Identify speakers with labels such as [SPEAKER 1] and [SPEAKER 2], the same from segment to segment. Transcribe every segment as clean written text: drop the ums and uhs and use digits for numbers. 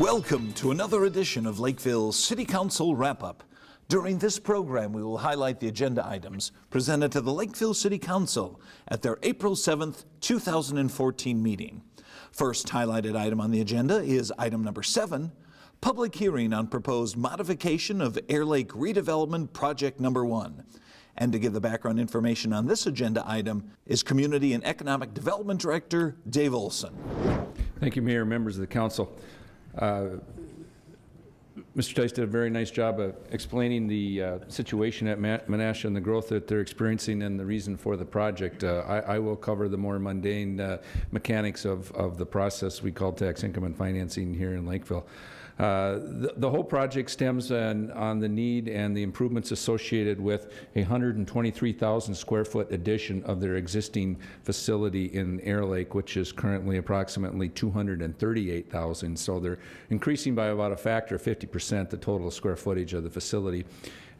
[SPEAKER 1] Welcome to another edition of Lakeville City Council Wrap-Up. During this program, we will highlight the agenda items presented to the Lakeville City Council at their April 7th, 2014 meeting. First highlighted item on the agenda is item number 7, public hearing on proposed modification of Air Lake Redevelopment Project Number 1. And to give the background information on this agenda item is Community and Economic Development Director Dave Olson.
[SPEAKER 2] Thank you, Mayor, members of the council. Mr. Tice did a very nice job of explaining the situation at Menasha and the growth that they're experiencing and the reason for the project. I will cover the more mundane mechanics of the process we call tax increment financing here in Lakeville. The whole project stems on the need and the improvements associated with a 123,000 square foot addition of their existing facility in Air Lake, which is currently approximately 238,000. So they're increasing by about a factor of 50% the total square footage of the facility.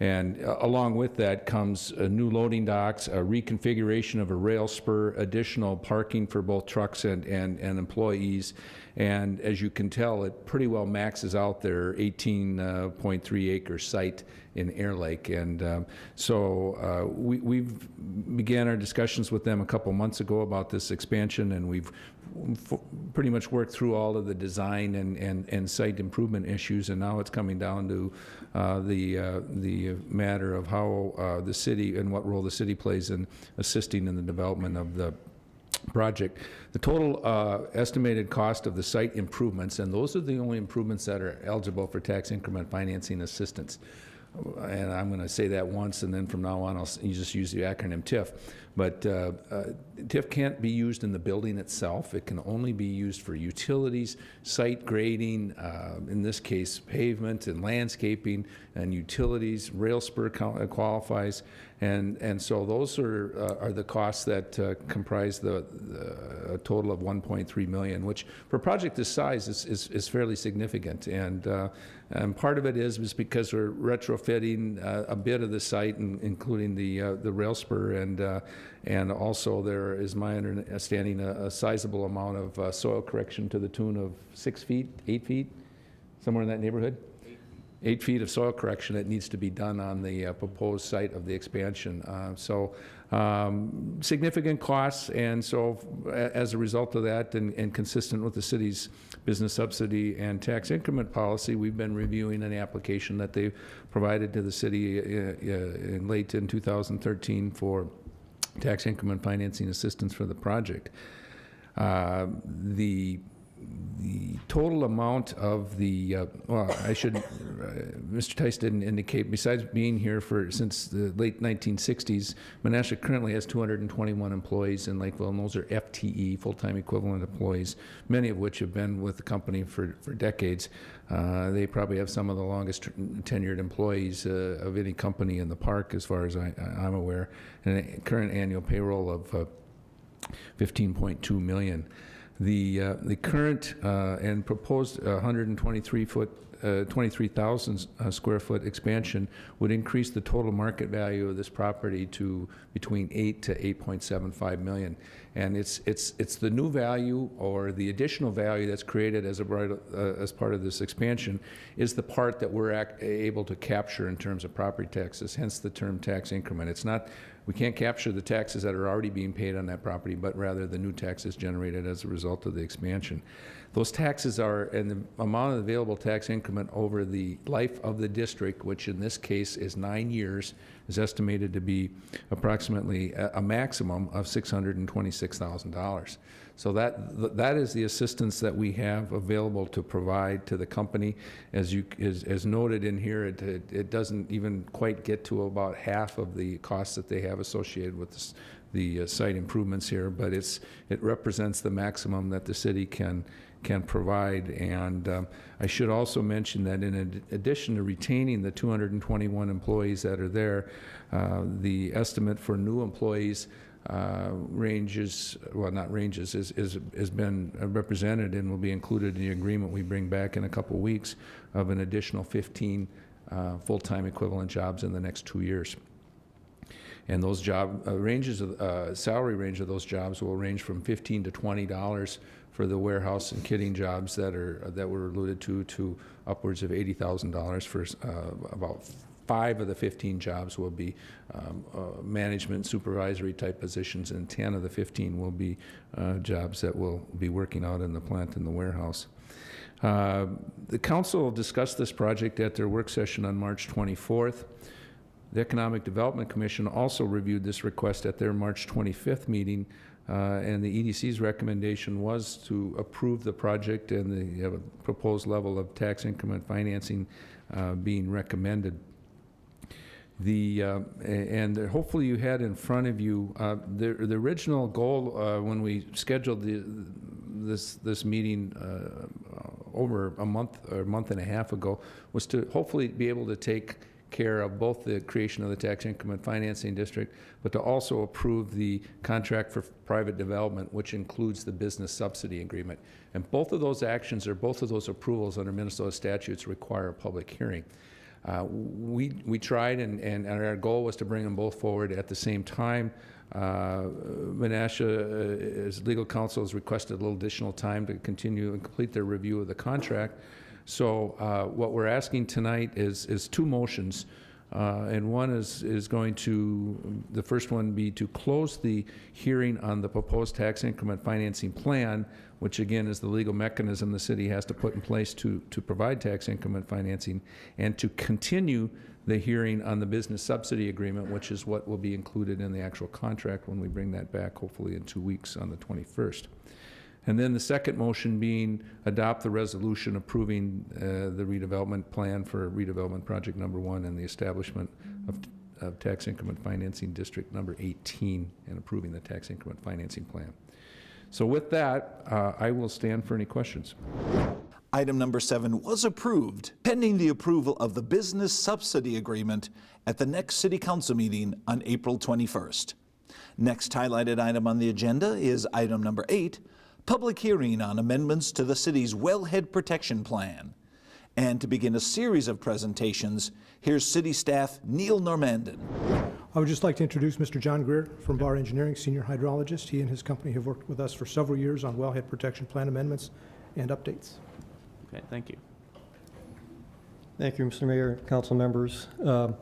[SPEAKER 2] And along with that comes new loading docks, a reconfiguration of a rail spur, additional parking for both trucks and employees. And as you can tell, it pretty well maxes out their 18.3 acre site in Air Lake. And so we've began our discussions with them a couple months ago about this expansion, and we've pretty much worked through all of the design and site improvement issues, and now it's coming down to the matter of how the city and what role the city plays in assisting in the development of the project. The total estimated cost of the site improvements, and those are the only improvements that are eligible for tax increment financing assistance. And I'm going to say that once, and then from now on you just use the acronym TIF. But TIF can't be used in the building itself. It can only be used for utilities, site grading, in this case pavement and landscaping and utilities. Rail spur qualifies, and so those are the costs that comprise the total of 1.3 million, which for a project this size is fairly significant. And part of it is because we're retrofitting a bit of the site, including the rail spur, and also there is, my understanding, a sizable amount of soil correction to the tune of 6 feet, 8 feet, somewhere in that neighborhood. 8 feet of soil correction that needs to be done on the proposed site of the expansion. So significant costs, and so as a result of that, and consistent with the city's business subsidy and tax increment policy, we've been reviewing an application that they provided to the city late in 2013 for tax increment financing assistance for the project. The total amount of the, Mr. Tice didn't indicate, besides being here since the late 1960s, Menasha currently has 221 employees in Lakeville, and those are FTE, full-time equivalent employees, many of which have been with the company for decades. They probably have some of the longest tenured employees of any company in the park, as far as I'm aware, and a current annual payroll of $15.2 million. The current and proposed 23,000 square foot expansion would increase the total market value of this property to between 8 to 8.75 million. And it's the new value, or the additional value that's created as part of this expansion, is the part that we're able to capture in terms of property taxes, hence the term tax increment. It's not, we can't capture the taxes that are already being paid on that property, but rather the new taxes generated as a result of the expansion. Those taxes are, and the amount of available tax increment over the life of the district, which in this case is 9 years, is estimated to be approximately a maximum of $626,000. So that is the assistance that we have available to provide to the company. As noted in here, it doesn't even quite get to about half of the costs that they have associated with the site improvements here, but it represents the maximum that the city can provide. And I should also mention that in addition to retaining the 221 employees that are there, the estimate for new employees has been represented and will be included in the agreement we bring back in a couple weeks, of an additional 15 full-time equivalent jobs in the next 2 years. And those job salary range of those jobs will range from $15 to $20 for the warehouse and kitting jobs that were alluded to upwards of $80,000 for about 5 of the 15 jobs will be management supervisory type positions, and 10 of the 15 will be jobs that will be working out in the plant and the warehouse. The council discussed this project at their work session on March 24th. The Economic Development Commission also reviewed this request at their March 25th meeting, and the EDC's recommendation was to approve the project, and they have a proposed level of tax increment financing being recommended. And hopefully you had in front of you the original goal when we scheduled this meeting over a month or a month and a half ago was to hopefully be able to take care of both the creation of the tax increment financing district, but to also approve the contract for private development, which includes the business subsidy agreement. And both of those actions, or both of those approvals under Minnesota statutes, require a public hearing. We tried, and our goal was to bring them both forward at the same time. Menasha, as legal counsel, has requested a little additional time to continue and complete their review of the contract. So what we're asking tonight is 2 motions. And one is going to, the first one be to close the hearing on the proposed tax increment financing plan, which again is the legal mechanism the city has to put in place to provide tax increment financing, and to continue the hearing on the business subsidy agreement, which is what will be included in the actual contract when we bring that back, hopefully in 2 weeks on the 21st. And then the second motion being adopt the resolution approving the redevelopment plan for redevelopment project number 1 and the establishment of tax increment financing district number 18 and approving the tax increment financing plan. So with that, I will stand for any questions.
[SPEAKER 1] Item number 7 was approved, pending the approval of the business subsidy agreement at the next City Council meeting on April 21st. Next highlighted item on the agenda is item number 8, public hearing on amendments to the city's wellhead protection plan. And to begin a series of presentations, here's City Staff Neil Normandin.
[SPEAKER 3] I would just like to introduce Mr. John Greer from Barr Engineering, Senior Hydrologist. He and his company have worked with us for several years on wellhead protection plan amendments and updates.
[SPEAKER 4] Okay, thank you.
[SPEAKER 5] Thank you, Mr. Mayor, council members. I'll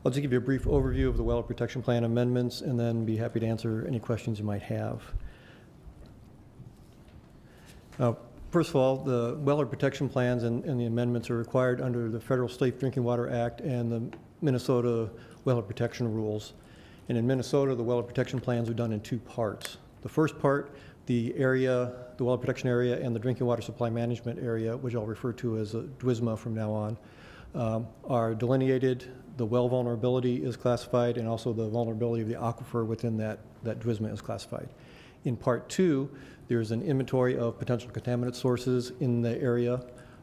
[SPEAKER 5] just give you a brief overview of the wellhead protection plan amendments and then be happy to answer any questions you might have. First of all, the wellhead protection plans and the amendments are required under the Federal Safe Drinking Water Act and the Minnesota wellhead protection rules. And in Minnesota, the wellhead protection plans are done in 2 parts. The first part, the area, the wellhead protection area and the drinking water supply management area, which I'll refer to as a DWSMA from now on, are delineated. The well vulnerability is classified, and also the vulnerability of the aquifer within that DWSMA is classified. In part 2, there's an inventory of potential contaminant sources in the area,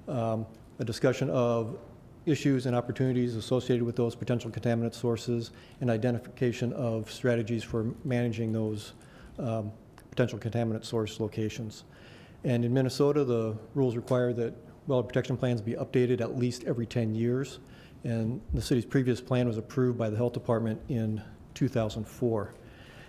[SPEAKER 5] a discussion of issues and opportunities associated with those potential contaminant sources, and identification of strategies for managing those potential contaminant source locations. And in Minnesota, the rules require that wellhead protection plans be updated at least every 10 years. And the city's previous plan was approved by the Health Department in 2004.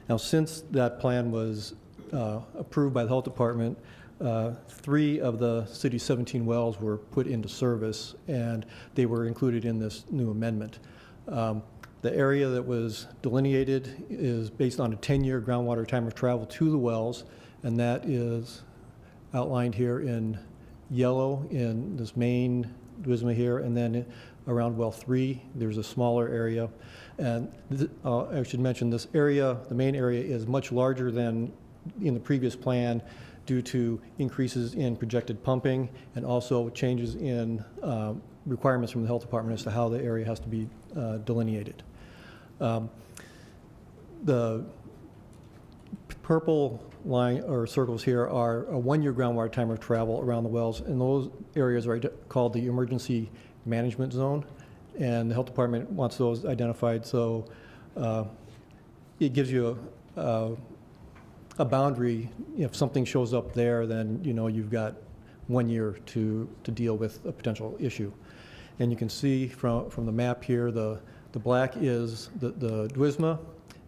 [SPEAKER 5] Now, since that plan was approved by the Health Department, 3 of the city's 17 wells were put into service, and they were included in this new amendment. The area that was delineated is based on a 10-year groundwater time of travel to the wells, and that is outlined here in yellow in this main DWSMA here, and then around well 3, there's a smaller area. And I should mention this area, the main area, is much larger than in the previous plan due to increases in projected pumping and also changes in requirements from the Health Department as to how the area has to be delineated. The purple line or circles here are a 1-year groundwater time of travel around the wells, and those areas are called the emergency management zone, and the Health Department wants those identified, so it gives you a boundary. If something shows up there, then you know you've got 1 year to deal with a potential issue. And you can see from the map here the The black is the DWISMA,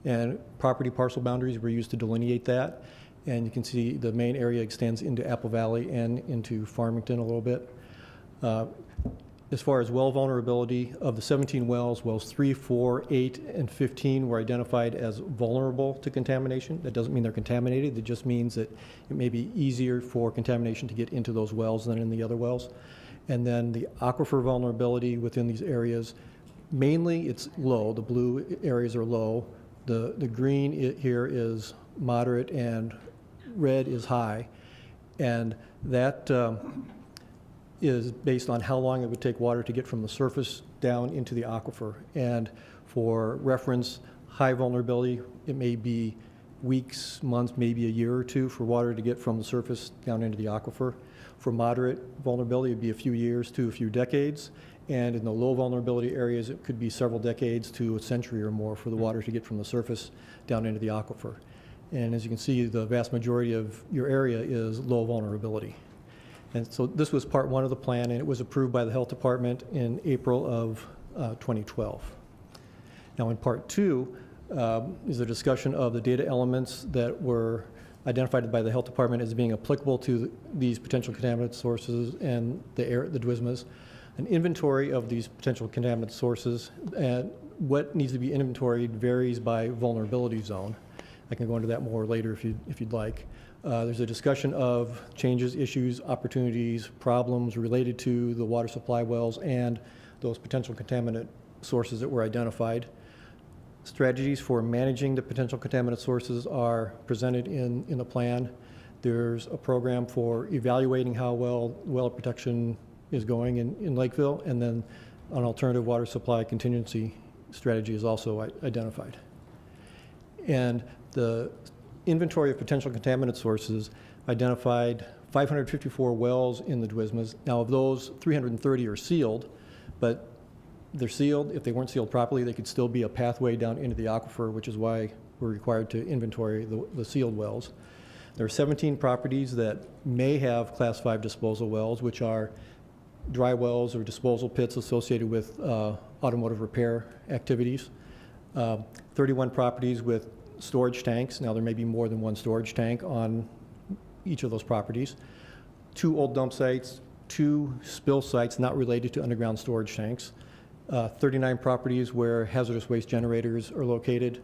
[SPEAKER 5] and property parcel boundaries were used to delineate that. And you can see the main area extends into Apple Valley and into Farmington a little bit. As far as well vulnerability, of the 17 wells, wells 3, 4, 8, and 15 were identified as vulnerable to contamination. That doesn't mean they're contaminated. It just means that it may be easier for contamination to get into those wells than in the other wells. And then the aquifer vulnerability within these areas, mainly it's low. The blue areas are low. The green here is moderate, and red is high. And that is based on how long it would take water to get from the surface down into the aquifer. And for reference, high vulnerability, it may be weeks, months, maybe a year or two for water to get from the surface down into the aquifer. For moderate vulnerability, it'd be a few years to a few decades. And in the low vulnerability areas, it could be several decades to a century or more for the water to get from the surface down into the aquifer. And as you can see, the vast majority of your area is low vulnerability. And so this was part one of the plan, and it was approved by the Health Department in April of 2012. Now in part two is a discussion of the data elements that were identified by the Health Department as being applicable to these potential contaminant sources and the DWISMAs, an inventory of these potential contaminant sources, and what needs to be inventoried varies by vulnerability zone. I can go into that more later if you'd like. There's a discussion of changes, issues, opportunities, problems related to the water supply wells and those potential contaminant sources that were identified. Strategies for managing the potential contaminant sources are presented in the plan. There's a program for evaluating how well protection is going in Lakeville, and then an alternative water supply contingency strategy is also identified. And the inventory of potential contaminant sources identified 554 wells in the DWISMAs. Now of those, 330 are sealed, but they're sealed. If they weren't sealed properly, they could still be a pathway down into the aquifer, which is why we're required to inventory the sealed wells. There are 17 properties that may have Class 5 disposal wells, which are dry wells or disposal pits associated with automotive repair activities. 31 properties with storage tanks. Now there may be more than one storage tank on each of those properties. 2 old dump sites, 2 spill sites not related to underground storage tanks. 39 properties where hazardous waste generators are located.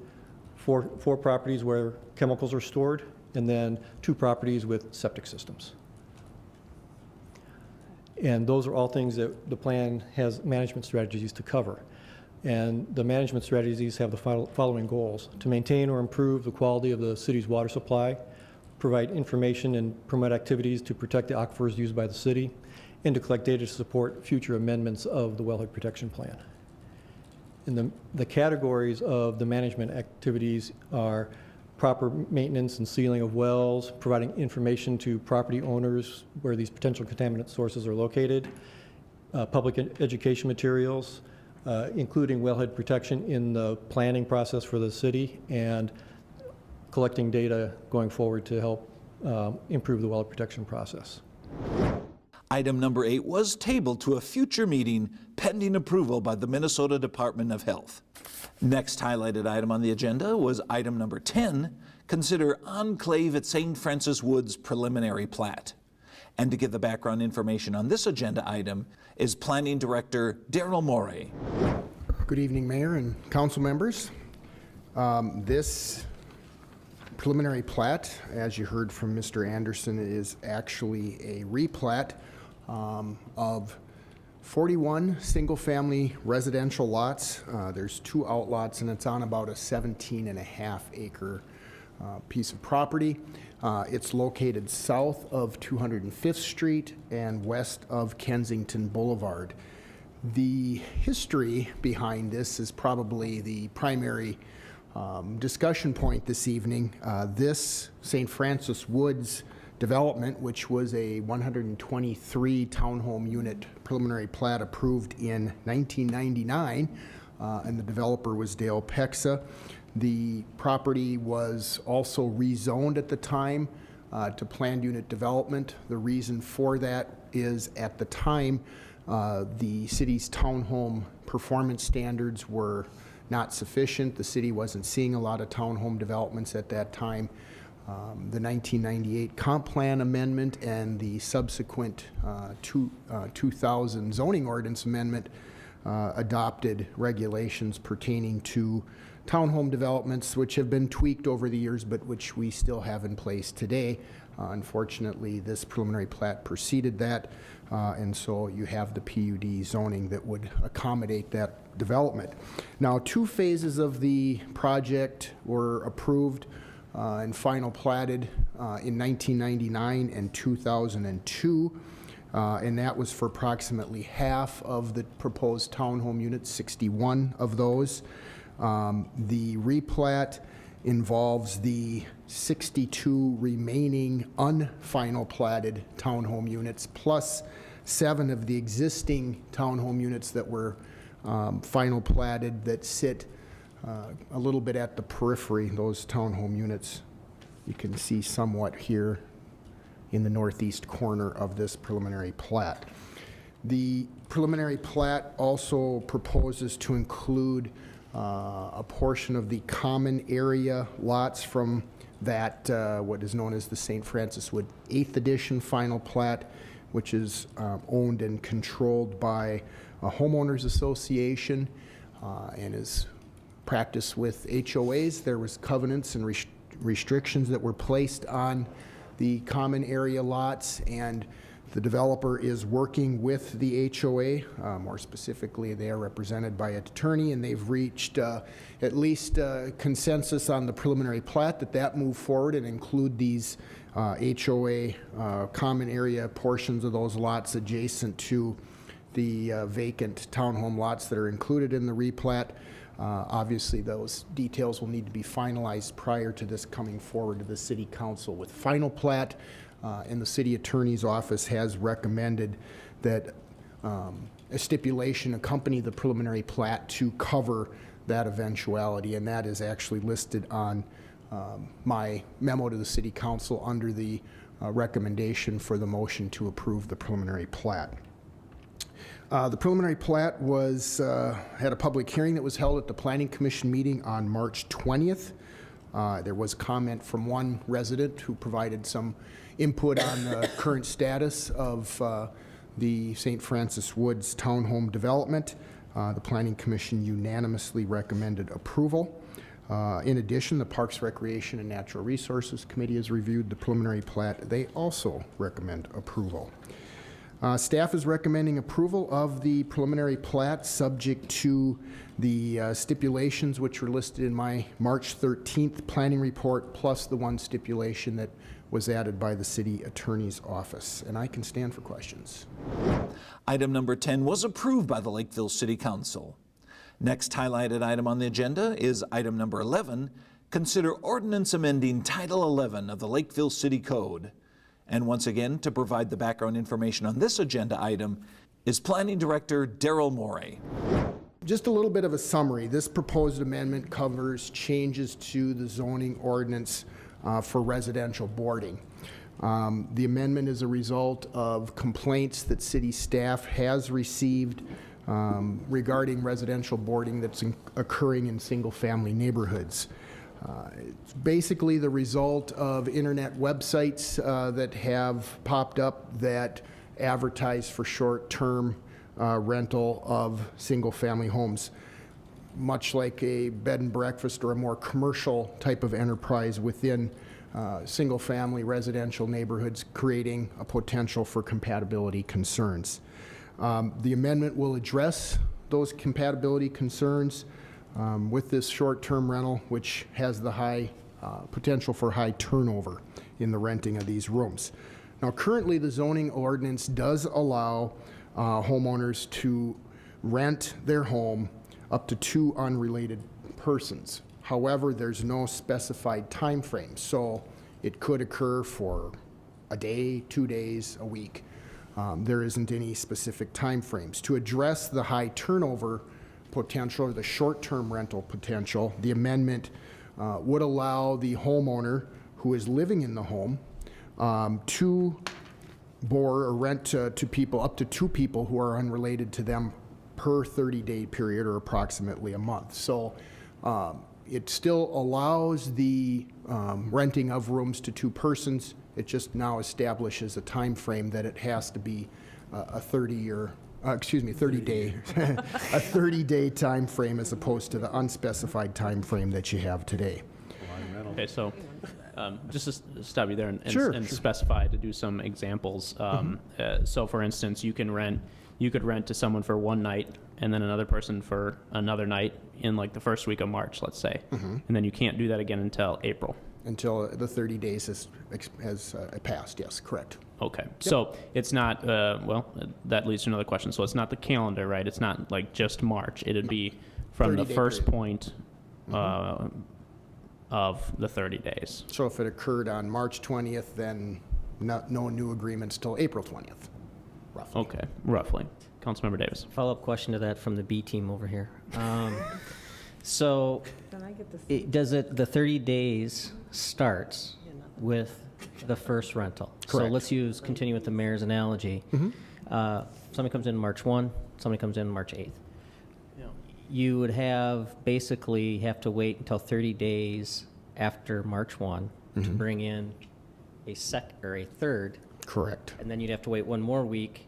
[SPEAKER 5] 4 properties where chemicals are stored, and then 2 properties with septic systems. And those are all things that the plan has management strategies to cover. And the management strategies have the following goals: to maintain or improve the quality of the city's water supply, provide information and promote activities to protect the aquifers used by the city, and to collect data to support future amendments of the Wellhead Protection Plan. And the categories of the management activities are proper maintenance and sealing of wells, providing information to property owners where these potential contaminant sources are located, public education materials, including wellhead protection in the planning process for the city, and collecting data going forward to help improve the wellhead protection process.
[SPEAKER 1] Item number 8 was tabled to a future meeting pending approval by the Minnesota Department of Health. Next highlighted item on the agenda was item number 10, consider Enclave at St. Francis Woods preliminary plat. And to give the background information on this agenda item is Planning Director Daryl Morey.
[SPEAKER 4] Good evening, Mayor and council members. This preliminary plat, as you heard from Mr. Anderson, is actually a replat of 41 single-family residential lots. There's 2 outlots, and it's on about a 17.5 acre piece of property. It's located south of 205th Street and west of Kensington Boulevard. The history behind this is probably the primary discussion point this evening. This St. Francis Woods development, which was a 123 townhome unit preliminary plat approved in 1999, and the developer was Dale Pexa. The property was also rezoned at the time to planned unit development. The reason for that is at the time the city's townhome performance standards were not sufficient. The city wasn't seeing a lot of townhome developments at that time. The 1998 comp plan amendment and the subsequent 2000 zoning ordinance amendment adopted regulations pertaining to townhome developments, which have been tweaked over the years, but which we still have in place today. Unfortunately, this preliminary plat preceded that, and so you have the PUD zoning that would accommodate that development. Now, 2 phases of the project were approved and final platted in 1999 and 2002. And that was for approximately half of the proposed townhome units, 61 of those. The replat involves the 62 remaining unfinal platted townhome units, plus 7 of the existing townhome units that were final platted that sit a little bit at the periphery, those townhome units. You can see somewhat here in the northeast corner of this preliminary plat. The preliminary plat also proposes to include a portion of the common area lots from that, what is known as the St. Francis Wood 8th edition final plat, which is owned and controlled by a homeowners association and is practiced with HOAs. There was covenants and restrictions that were placed on the common area lots, and the developer is working with the HOA. More specifically, they are represented by an attorney, and they've reached at least consensus on the preliminary plat that move forward and include these HOA common area portions of those lots adjacent to the vacant townhome lots that are included in the replat. Obviously, those details will need to be finalized prior to this coming forward to the City Council with final plat, and the City Attorney's Office has recommended that a stipulation accompany the preliminary plat to cover that eventuality, and that is actually listed on my memo to the City Council under the recommendation for the motion to approve the preliminary plat. The preliminary plat was had a public hearing that was held at the Planning Commission meeting on March 20th. There was comment from one resident who provided some input on the current status of the St. Francis Woods townhome development. The Planning Commission unanimously recommended approval. In addition, the Parks, Recreation, and Natural Resources Committee has reviewed the preliminary plat. They also recommend approval. Staff is recommending approval of the preliminary plat subject to the stipulations which were listed in my March 13th planning report, plus the one stipulation that was added by the City Attorney's Office. And I can stand for questions.
[SPEAKER 1] Item number 10 was approved by the Lakeville City Council. Next highlighted item on the agenda is item number 11, consider ordinance amending Title 11 of the Lakeville City Code. And once again, to provide the background information on this agenda item is Planning Director Daryl Morey.
[SPEAKER 4] Just a little bit of a summary. This proposed amendment covers changes to the zoning ordinance for residential boarding. The amendment is a result of complaints that city staff has received regarding residential boarding that's occurring in single-family neighborhoods. It's basically the result of internet websites that have popped up that advertise for short-term rental of single-family homes, much like a bed and breakfast or a more commercial type of enterprise within single-family residential neighborhoods, creating a potential for compatibility concerns. The amendment will address those compatibility concerns with this short-term rental, which has the high potential for high turnover in the renting of these rooms. Now, currently, the zoning ordinance does allow homeowners to rent their home up to 2 unrelated persons. However, there's no specified time frame, so it could occur for a day, 2 days, a week. There isn't any specific time frames. To address the high turnover potential or the short-term rental potential, the amendment would allow the homeowner who is living in the home to bore or rent to people, up to 2 people who are unrelated to them per 30-day period, or approximately a month. So it still allows the renting of rooms to 2 persons. It just now establishes a time frame that it has to be a 30-day, a 30-day time frame as opposed to the unspecified time frame that you have today.
[SPEAKER 6] Okay, so just to stop you there and
[SPEAKER 4] Sure.
[SPEAKER 6] specify to do some examples. So, for instance, you could rent to someone for one night and then another person for another night in like the first week of March, let's say, and then you can't do that again until April.
[SPEAKER 4] Until the 30 days has passed, yes, correct.
[SPEAKER 6] Okay, so it's not, well, that leads to another question. So it's not the calendar, right? It's not like just March. It'd be from the
[SPEAKER 4] 30-day
[SPEAKER 6] first
[SPEAKER 4] period.
[SPEAKER 6] point of the 30 days.
[SPEAKER 4] So if it occurred on March 20th, then no new agreements till April 20th, roughly.
[SPEAKER 6] Okay, roughly. Councilmember Davis.
[SPEAKER 7] Follow-up question to that from the B team over here. So, the 30 days starts with the first rental?
[SPEAKER 4] Correct.
[SPEAKER 7] So let's continue with the mayor's analogy. Somebody comes in March 1, somebody comes in March 8th. You would basically have to wait until 30 days after March 1 to bring in a third,
[SPEAKER 4] Correct.
[SPEAKER 7] and then you'd have to wait one more week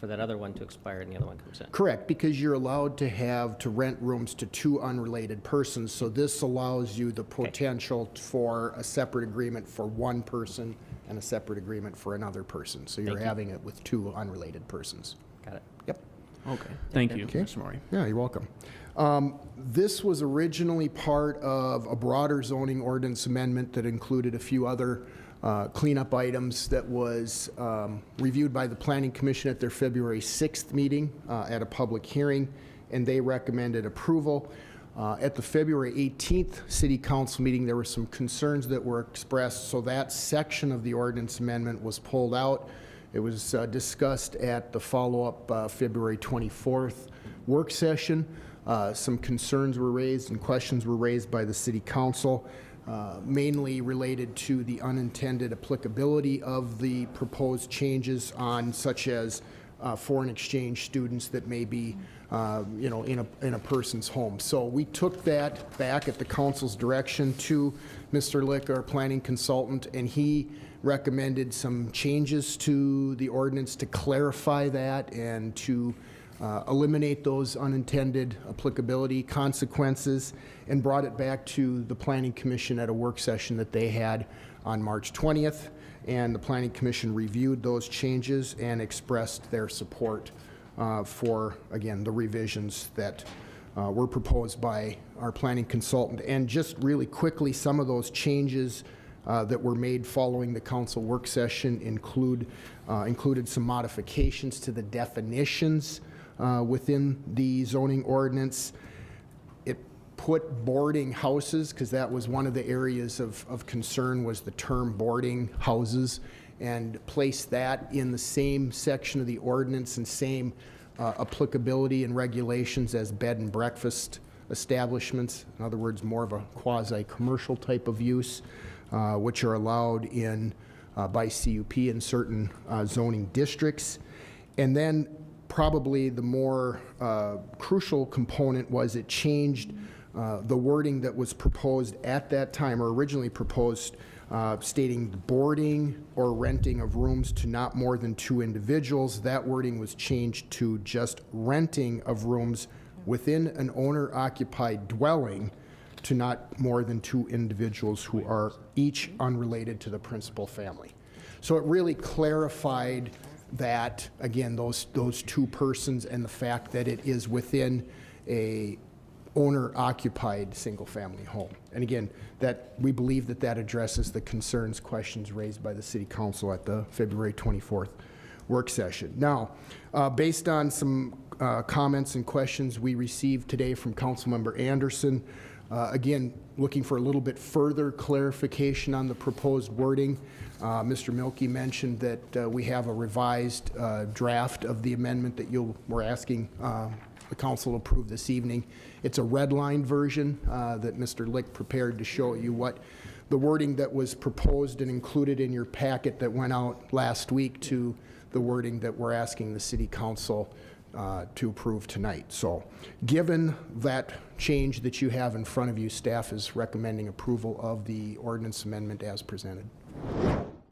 [SPEAKER 7] for that other one to expire and the other one comes in.
[SPEAKER 4] Correct, because you're allowed to rent rooms to 2 unrelated persons, so this allows you the potential for a separate agreement for one person and a separate agreement for another person. So you're having it with 2 unrelated persons.
[SPEAKER 7] Got it.
[SPEAKER 4] Yep.
[SPEAKER 6] Okay, thank you,
[SPEAKER 4] Okay.
[SPEAKER 6] Mr. Maury.
[SPEAKER 4] Yeah, you're welcome. This was originally part of a broader zoning ordinance amendment that included a few other cleanup items that was reviewed by the Planning Commission at their February 6th meeting at a public hearing, and they recommended approval. At the February 18th City Council meeting, there were some concerns that were expressed, so that section of the ordinance amendment was pulled out. It was discussed at the follow-up February 24th work session. Some concerns were raised and questions were raised by the City Council, mainly related to the unintended applicability of the proposed changes on such as foreign exchange students that may be in a person's home. So we took that back at the council's direction to Mr. Lick, our planning consultant, and he recommended some changes to the ordinance to clarify that and to eliminate those unintended applicability consequences, and brought it back to the Planning Commission at a work session that they had on March 20th. And the Planning Commission reviewed those changes and expressed their support for, again, the revisions that were proposed by our planning consultant. And just really quickly, some of those changes that were made following the council work session included some modifications to the definitions within the zoning ordinance. It put boarding houses, because that was one of the areas of concern, was the term boarding houses, and placed that in the same section of the ordinance and same applicability and regulations as bed and breakfast establishments. In other words, more of a quasi-commercial type of use, which are allowed by CUP in certain zoning districts. And then probably the more crucial component was it changed the wording that was proposed at that time, or originally proposed, stating boarding or renting of rooms to not more than 2 individuals. That wording was changed to just renting of rooms within an owner-occupied dwelling to not more than 2 individuals who are each unrelated to the principal family. So it really clarified that, again, those 2 persons, and the fact that it is within a owner-occupied single-family home. And again, that we believe that addresses the concerns, questions raised by the City Council at the February 24th work session. Now, based on some comments and questions we received today from Councilmember Anderson, again, looking for a little bit further clarification on the proposed wording. Mr. Milkey mentioned that we have a revised draft of the amendment that we're asking the council to approve this evening. It's a red-line version that Mr. Lick prepared to show you what the wording that was proposed and included in your packet that went out last week to the wording that we're asking the City Council to approve tonight. So given that change that you have in front of you, staff is recommending approval of the ordinance amendment as presented.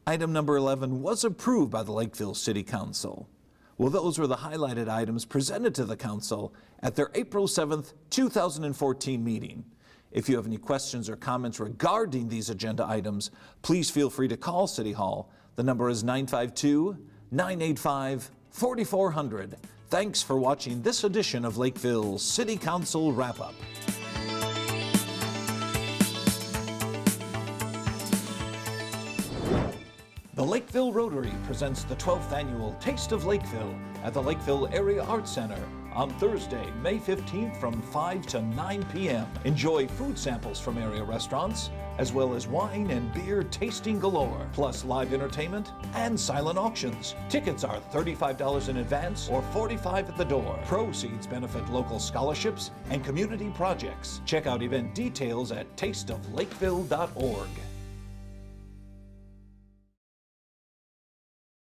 [SPEAKER 1] Item number 11 was approved by the Lakeville City Council. Well, those were the highlighted items presented to the council at their April 7th, 2014 meeting. If you have any questions or comments regarding these agenda items, please feel free to call City Hall. The number is 952-985-4400. Thanks for watching this edition of Lakeville City Council Wrap-Up. The Lakeville Rotary presents the 12th annual Taste of Lakeville at the Lakeville Area Arts Center on Thursday, May 15th from 5 to 9 p.m. Enjoy food samples from area restaurants, as well as wine and beer tasting galore, plus live entertainment and silent auctions. Tickets are $35 in advance or $45 at the door. Proceeds benefit local scholarships and community projects. Check out event details at tasteoflakeville.org.